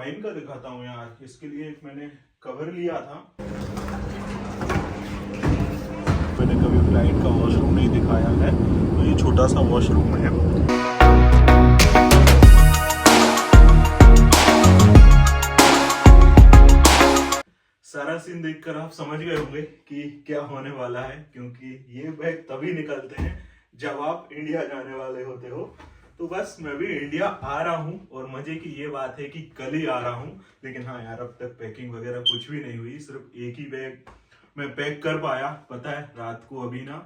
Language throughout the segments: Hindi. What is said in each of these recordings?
वाइन का दिखाता हूँ यार। इसके लिए एक मैंने कवर लिया था। मैंने कभी फ्लाइट का वॉशरूम नहीं दिखाया है, तो ये छोटा सा वॉशरूम है। सारा सीन देखकर आप समझ गए होंगे कि क्या होने वाला है, क्योंकि ये बैग तभी निकलते हैं जब आप इंडिया जाने वाले होते हो। तो बस मैं भी इंडिया आ रहा हूँ, और मजे की ये बात है कि कल ही आ रहा हूँ। लेकिन हाँ यार, अब तक पैकिंग वगैरह कुछ भी नहीं हुई, सिर्फ एक ही बैग मैं पैक कर पाया। पता है, रात को अभी ना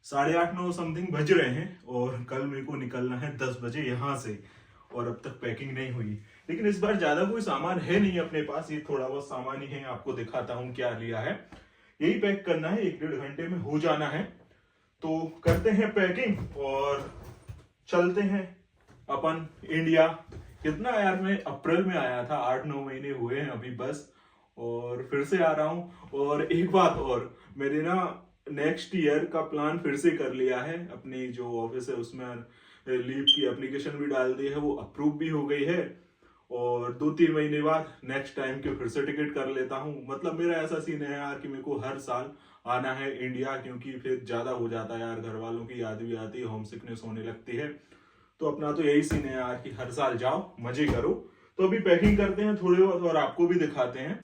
8:30-9 समथिंग बज रहे हैं, और कल मेरे को निकलना है 10 बजे यहाँ से, और अब तक पैकिंग नहीं हुई। लेकिन इस बार ज्यादा कोई सामान है नहीं अपने पास, ये थोड़ा बहुत सामान ही है। आपको दिखाता हूँ क्या लिया है। यही पैक करना है, 1-1.5 घंटे में हो जाना है। तो करते हैं पैकिंग और चलते हैं अपन इंडिया। कितना यार, मैं अप्रैल में आया था, 8-9 महीने हुए हैं अभी बस, और फिर से आ रहा हूँ। और एक बात और, मेरे ना नेक्स्ट ईयर का प्लान फिर से कर लिया है। अपनी जो ऑफिस है उसमें लीव की एप्लीकेशन भी डाल दी है, वो अप्रूव भी हो गई है। और 2-3 महीने बाद नेक्स्ट टाइम के फिर से टिकट कर लेता हूँ। मतलब मेरा ऐसा सीन है यार कि मेरे को हर साल आना है इंडिया, क्योंकि फिर ज्यादा हो जाता है यार, घर वालों की याद भी आती है, होम सिकनेस होने लगती है। तो अपना तो यही सीन है यार कि हर साल जाओ, मजे करो। तो अभी पैकिंग करते हैं थोड़े बहुत, और आपको भी दिखाते हैं।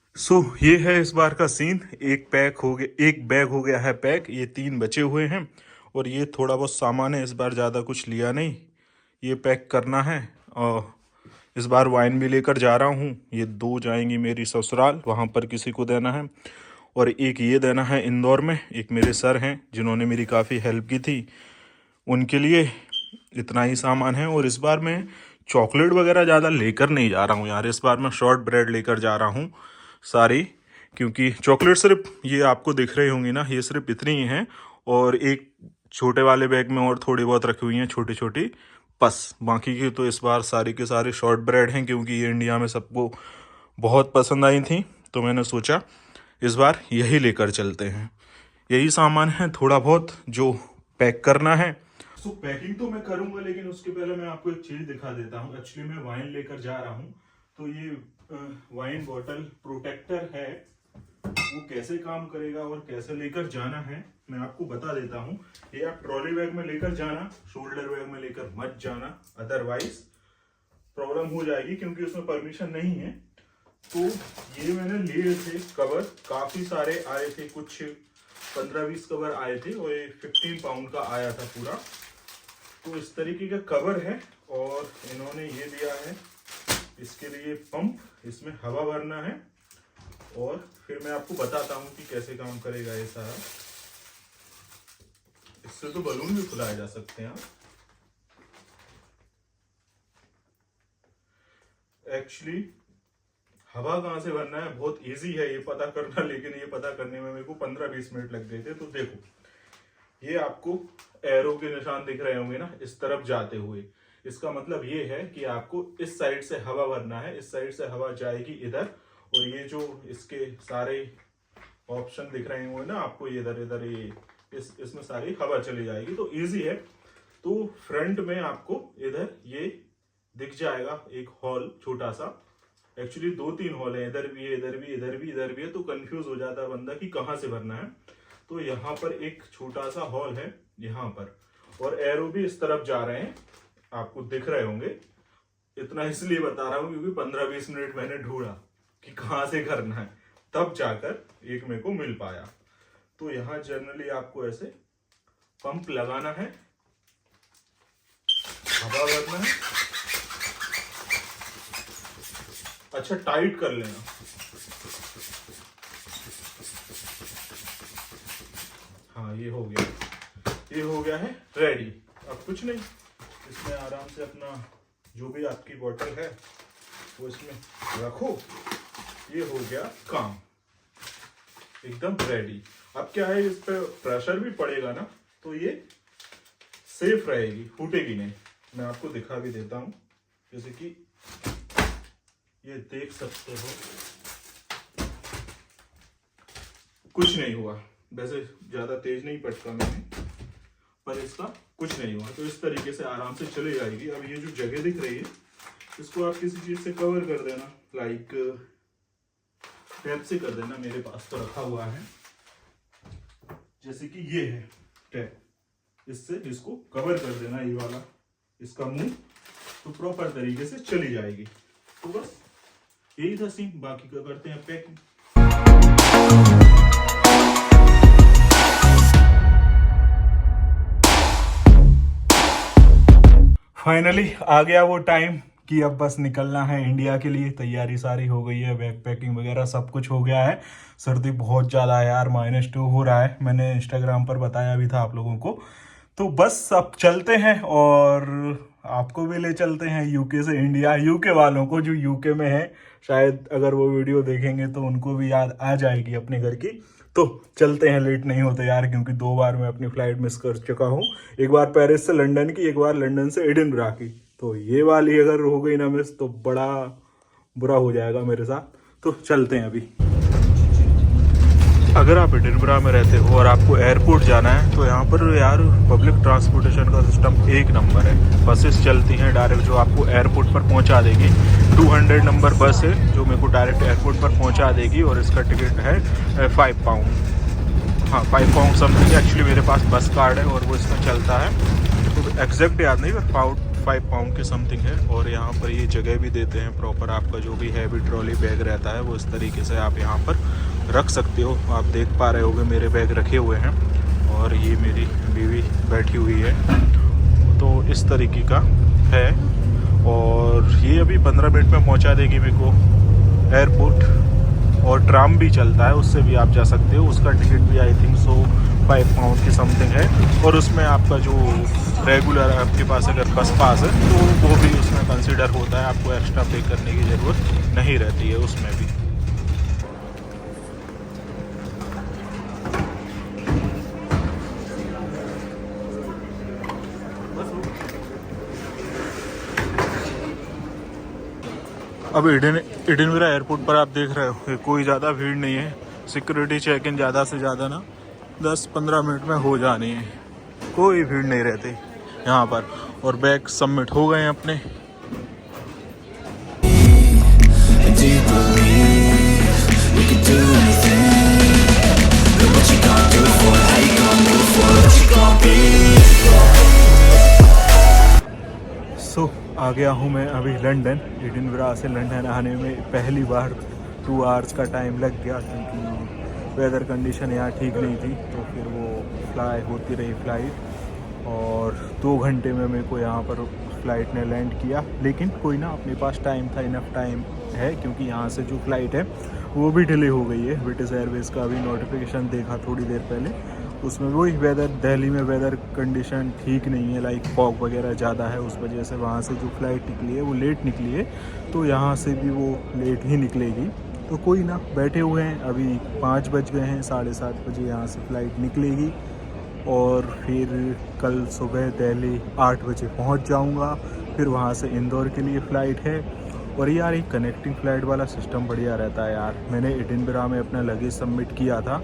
ये है इस बार का सीन। एक बैग हो गया है पैक, ये 3 बचे हुए हैं, और ये थोड़ा बहुत सामान है। इस बार ज्यादा कुछ लिया नहीं, ये पैक करना है। और इस बार वाइन भी लेकर जा रहा हूँ। ये 2 जाएंगी मेरी ससुराल, वहां पर किसी को देना है, और एक ये देना है इंदौर में। एक मेरे सर हैं जिन्होंने मेरी काफ़ी हेल्प की थी, उनके लिए। इतना ही सामान है। और इस बार मैं चॉकलेट वगैरह ज़्यादा लेकर नहीं जा रहा हूँ यार। इस बार मैं शॉर्ट ब्रेड लेकर जा रहा हूँ सारी, क्योंकि चॉकलेट सिर्फ ये आपको दिख रही होंगी ना, ये सिर्फ इतनी ही हैं। और एक छोटे वाले बैग में और थोड़ी बहुत रखी हुई हैं छोटी छोटी, बस। बाकी की तो इस बार सारी के सारी शॉर्ट ब्रेड हैं, क्योंकि ये इंडिया में सबको बहुत पसंद आई थी। तो मैंने सोचा इस बार यही लेकर चलते हैं। यही सामान है थोड़ा बहुत जो पैक करना है। पैकिंग तो मैं करूंगा, लेकिन उसके पहले मैं आपको एक चीज दिखा देता हूँ। एक्चुअली मैं वाइन लेकर जा रहा हूँ, तो ये वाइन बॉटल प्रोटेक्टर है, वो कैसे काम करेगा और कैसे लेकर जाना है मैं आपको बता देता हूँ। ये आप ट्रॉली बैग में लेकर जाना, शोल्डर बैग में लेकर मत जाना, अदरवाइज प्रॉब्लम हो जाएगी, क्योंकि उसमें परमिशन नहीं है। तो ये मैंने लिए थे कवर, काफी सारे आए थे, कुछ 15-20 कवर आए थे, और ये 15 पाउंड का आया था पूरा। तो इस तरीके का कवर है, और इन्होंने ये दिया है इसके लिए पंप, इसमें हवा भरना है। और फिर मैं आपको बताता हूँ कि कैसे काम करेगा ये सारा। इससे तो बलून भी फुलाए जा सकते हैं। एक्चुअली हवा कहाँ से भरना है बहुत इजी है ये पता करना, लेकिन ये पता करने में मेरे को 15-20 मिनट लग गए थे। तो देखो, ये आपको एरो के निशान दिख रहे होंगे ना, इस तरफ जाते हुए। इसका मतलब ये है कि आपको इस साइड से हवा भरना है, इस साइड से हवा जाएगी इधर, और ये जो इसके सारे ऑप्शन दिख रहे होंगे ना आपको, ये इधर इधर, ये इसमें सारी हवा चली जाएगी। तो इजी है। तो फ्रंट में आपको इधर ये दिख जाएगा एक हॉल छोटा सा। एक्चुअली 2-3 हॉल है, इधर भी है, इधर भी, इधर भी, इधर भी है। तो कंफ्यूज हो जाता है बंदा कि कहाँ से भरना है। तो यहाँ पर एक छोटा सा हॉल है यहाँ पर, और एरो भी इस तरफ जा रहे हैं, आपको दिख रहे होंगे। इतना इसलिए बता रहा हूँ क्योंकि 15-20 मिनट मैंने ढूंढा कि कहाँ से करना है, तब जाकर एक मेरे को मिल पाया। तो यहाँ जनरली आपको ऐसे पंप लगाना है, हवा भरना है, अच्छा टाइट कर लेना। हाँ, ये हो गया है रेडी। अब कुछ नहीं, इसमें आराम से अपना जो भी आपकी बोतल है वो इसमें रखो। ये हो गया काम, एकदम रेडी। अब क्या है, इस पे प्रेशर भी पड़ेगा ना, तो ये सेफ रहेगी, फूटेगी नहीं। मैं आपको दिखा भी देता हूं, जैसे कि ये देख सकते हो, कुछ नहीं हुआ। वैसे ज्यादा तेज नहीं पटका मैंने, पर इसका कुछ नहीं हुआ। तो इस तरीके से आराम से चले जाएगी। अब ये जो जगह दिख रही है, इसको आप किसी चीज से कवर कर देना, लाइक टैप से कर देना। मेरे पास तो रखा हुआ है, जैसे कि ये है टैप, इससे इसको कवर कर देना, ये वाला इसका मुंह, तो प्रॉपर तरीके से चली जाएगी। तो बस यही था सीन, बाकी का करते हैं पैकिंग। फाइनली आ गया वो टाइम कि अब बस निकलना है इंडिया के लिए। तैयारी सारी हो गई है, बैग पैकिंग वगैरह सब कुछ हो गया है। सर्दी बहुत ज़्यादा है यार, -2 हो रहा है, मैंने इंस्टाग्राम पर बताया भी था आप लोगों को। तो बस अब चलते हैं और आपको भी ले चलते हैं यूके से इंडिया। यूके वालों को जो यूके में है, शायद अगर वो वीडियो देखेंगे तो उनको भी याद आ जाएगी अपने घर की। तो चलते हैं, लेट नहीं होते यार, क्योंकि 2 बार मैं अपनी फ्लाइट मिस कर चुका हूँ। एक बार पेरिस से लंदन की, एक बार लंदन से एडिनबरा की। तो ये वाली अगर हो गई ना मिस तो बड़ा बुरा हो जाएगा मेरे साथ। तो चलते हैं अभी। अगर आप एडिनबरा में रहते हो और आपको एयरपोर्ट जाना है तो यहाँ पर यार पब्लिक ट्रांसपोर्टेशन का सिस्टम 1 नंबर है। बसेस चलती हैं डायरेक्ट जो आपको एयरपोर्ट पर पहुँचा देगी। 200 नंबर बस है जो मेरे को डायरेक्ट एयरपोर्ट पर पहुँचा देगी और इसका टिकट है 5 पाउंड। हाँ 5 पाउंड समथिंग। एक्चुअली मेरे पास बस कार्ड है और वो इसमें चलता है, तो एग्जैक्ट याद नहीं पर 5 पाउंड के समथिंग है। और यहाँ पर ये जगह भी देते हैं प्रॉपर, आपका जो भी हैवी ट्रॉली बैग रहता है वो इस तरीके से आप यहाँ पर रख सकते हो। आप देख पा रहे होगे मेरे बैग रखे हुए हैं और ये मेरी बीवी बैठी हुई है। तो इस तरीके का है और ये अभी 15 मिनट में पहुँचा देगी मेरे को एयरपोर्ट। और ट्राम भी चलता है, उससे भी आप जा सकते हो। उसका टिकट भी आई थिंक 5 पाउंड की समथिंग है। और उसमें आपका जो रेगुलर आपके पास अगर बस पास है तो वो भी उसमें कंसिडर होता है, आपको एक्स्ट्रा पे करने की ज़रूरत नहीं रहती है उसमें भी। अब एडिनबरा एयरपोर्ट पर आप देख रहे हो कोई ज़्यादा भीड़ नहीं है। सिक्योरिटी चेक इन ज़्यादा से ज़्यादा ना 10-15 मिनट में हो जानी है, कोई भीड़ नहीं रहती यहाँ पर। और बैग सबमिट हो गए हैं अपने। आ गया हूँ मैं अभी लंदन। एडिनबरा से लंदन आने में पहली बार 2 आवर्स का टाइम लग गया, क्योंकि वेदर कंडीशन यहाँ ठीक नहीं थी। तो फिर वो फ्लाई होती रही फ्लाइट और 2 घंटे में मेरे को यहाँ पर फ़्लाइट ने लैंड किया। लेकिन कोई ना, अपने पास टाइम था, इनफ टाइम है, क्योंकि यहाँ से जो फ़्लाइट है वो भी डिले हो गई है। ब्रिटिश एयरवेज़ का अभी नोटिफिकेशन देखा थोड़ी देर पहले, उसमें वही वेदर, दिल्ली में वेदर कंडीशन ठीक नहीं है, लाइक फॉग वगैरह ज़्यादा है, उस वजह से वहाँ से जो फ़्लाइट निकली है वो लेट निकली है। तो यहाँ से भी वो लेट ही निकलेगी। तो कोई ना, बैठे हुए हैं, अभी 5 बज गए हैं, 7:30 बजे यहाँ से फ़्लाइट निकलेगी और फिर कल सुबह दिल्ली 8 बजे पहुँच जाऊँगा। फिर वहाँ से इंदौर के लिए फ़्लाइट है। और यार एक कनेक्टिंग फ़्लाइट वाला सिस्टम बढ़िया रहता है यार। मैंने एडिनबरा में अपना लगेज सबमिट किया था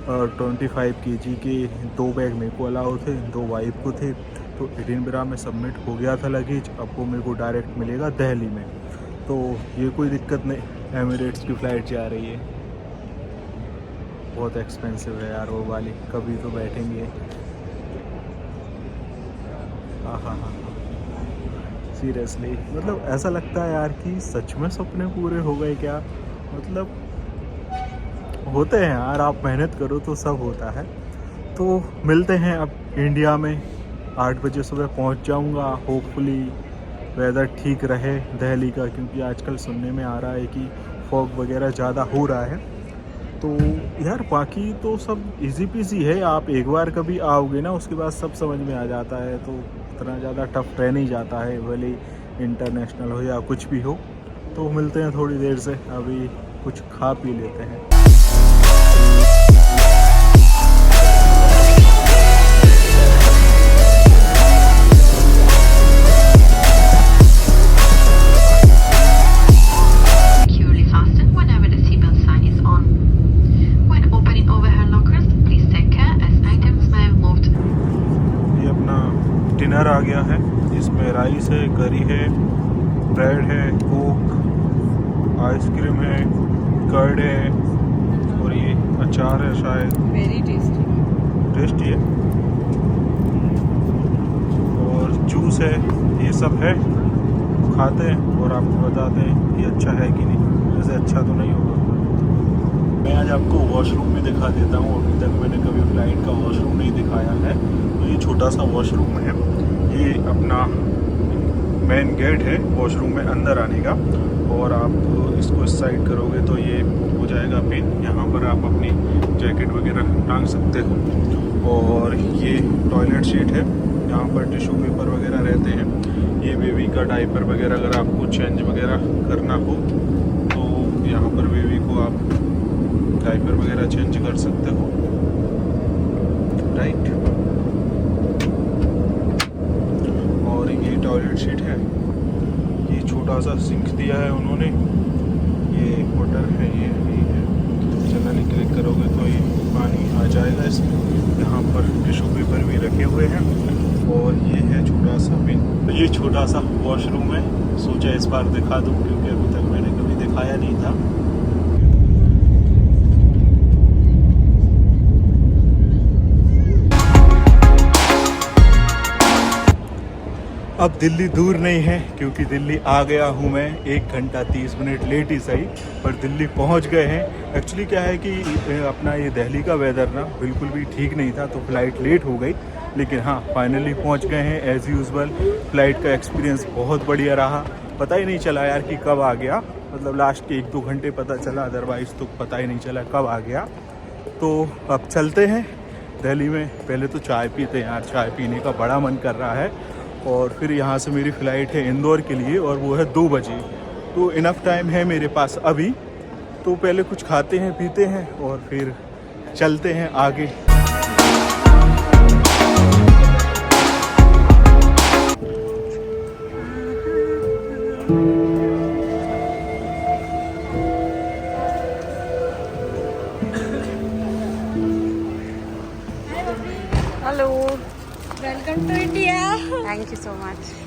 और 25 kg के 2 बैग मेरे को अलाउ थे, 2 वाइफ को थे। तो एडिनबरा में सबमिट हो गया था लगेज, अब वो मेरे को डायरेक्ट मिलेगा दिल्ली में। तो ये कोई दिक्कत नहीं। एमिरेट्स की फ़्लाइट जा रही है, बहुत एक्सपेंसिव है यार वो वाली, कभी तो बैठेंगे। हाँ, सीरियसली मतलब ऐसा लगता है यार कि सच में सपने पूरे हो गए क्या। मतलब होते हैं यार, आप मेहनत करो तो सब होता है। तो मिलते हैं अब इंडिया में। 8 बजे सुबह पहुंच जाऊंगा। होपफुली वेदर ठीक रहे दिल्ली का, क्योंकि आजकल सुनने में आ रहा है कि फॉग वगैरह ज़्यादा हो रहा है। तो यार बाकी तो सब इजी पीजी है। आप एक बार कभी आओगे ना, उसके बाद सब समझ में आ जाता है। तो इतना ज़्यादा टफ रह नहीं जाता है, भले इंटरनेशनल हो या कुछ भी हो। तो मिलते हैं थोड़ी देर से, अभी कुछ खा पी लेते हैं। डिनर आ गया है, इसमें राइस है, करी है, ब्रेड है, आइसक्रीम है, कर्ड है और ये अचार है शायद। वेरी टेस्टी है। और जूस है, ये सब है। खाते हैं और आपको बताते हैं कि अच्छा है कि नहीं। वैसे अच्छा तो नहीं होगा। मैं आज आपको वॉशरूम में दिखा देता हूँ। अभी तक मैंने कभी फ्लाइट का वॉशरूम नहीं दिखाया है। तो ये छोटा सा वॉशरूम है, ये अपना मेन गेट है वॉशरूम में अंदर आने का। और आप इसको इस साइड करोगे तो ये हो जाएगा पिन। यहाँ पर आप अपनी जैकेट वगैरह टांग सकते हो। और ये टॉयलेट सीट है, यहाँ पर टिश्यू पेपर वगैरह रहते हैं। ये बेबी का डायपर वगैरह अगर आपको चेंज वगैरह करना हो तो यहाँ पर बेबी को आप डायपर वगैरह चेंज कर सकते हो, राइट। और ये टॉयलेट सीट है, ये छोटा सा सिंक दिया है उन्होंने। ये वाटर है, ये है। जनरली क्लिक करोगे तो ये पानी आ जाएगा इसमें। यहाँ पर टिश्यू पेपर भी रखे हुए हैं। और ये है छोटा सा पिन। तो ये छोटा सा वॉशरूम है, सोचा इस बार दिखा दूँ क्योंकि अभी तक मैंने कभी दिखाया नहीं था। अब दिल्ली दूर नहीं है क्योंकि दिल्ली आ गया हूँ मैं 1 घंटा 30 मिनट लेट ही सही, पर दिल्ली पहुँच गए हैं। एक्चुअली क्या है कि अपना ये दिल्ली का वेदर ना बिल्कुल भी ठीक नहीं था, तो फ्लाइट लेट हो गई। लेकिन हाँ, फाइनली पहुँच गए हैं एज़ यूजुअल। फ्लाइट का एक्सपीरियंस बहुत बढ़िया रहा। पता ही नहीं चला यार कि कब आ गया, मतलब लास्ट के 1-2 घंटे पता चला, अदरवाइज़ तो पता ही नहीं चला कब आ गया। तो अब चलते हैं दिल्ली में। पहले तो चाय पीते हैं यार, चाय पीने का बड़ा मन कर रहा है। और फिर यहाँ से मेरी फ़्लाइट है इंदौर के लिए और वो है 2 बजे। तो इनफ टाइम है मेरे पास अभी। तो पहले कुछ खाते हैं पीते हैं और फिर चलते हैं आगे। Hello, welcome to India. Thank you so much.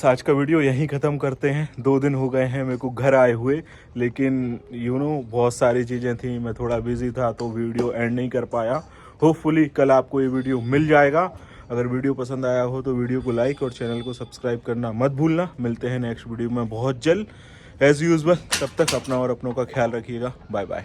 आज का वीडियो यहीं ख़त्म करते हैं। 2 दिन हो गए हैं मेरे को घर आए हुए, लेकिन बहुत सारी चीज़ें थी, मैं थोड़ा बिजी था तो वीडियो एंड नहीं कर पाया। होपफुली कल आपको ये वीडियो मिल जाएगा। अगर वीडियो पसंद आया हो तो वीडियो को लाइक और चैनल को सब्सक्राइब करना मत भूलना। मिलते हैं नेक्स्ट वीडियो में बहुत जल्द एज़ यूजुअल। तब तक अपना और अपनों का ख्याल रखिएगा। Bye bye.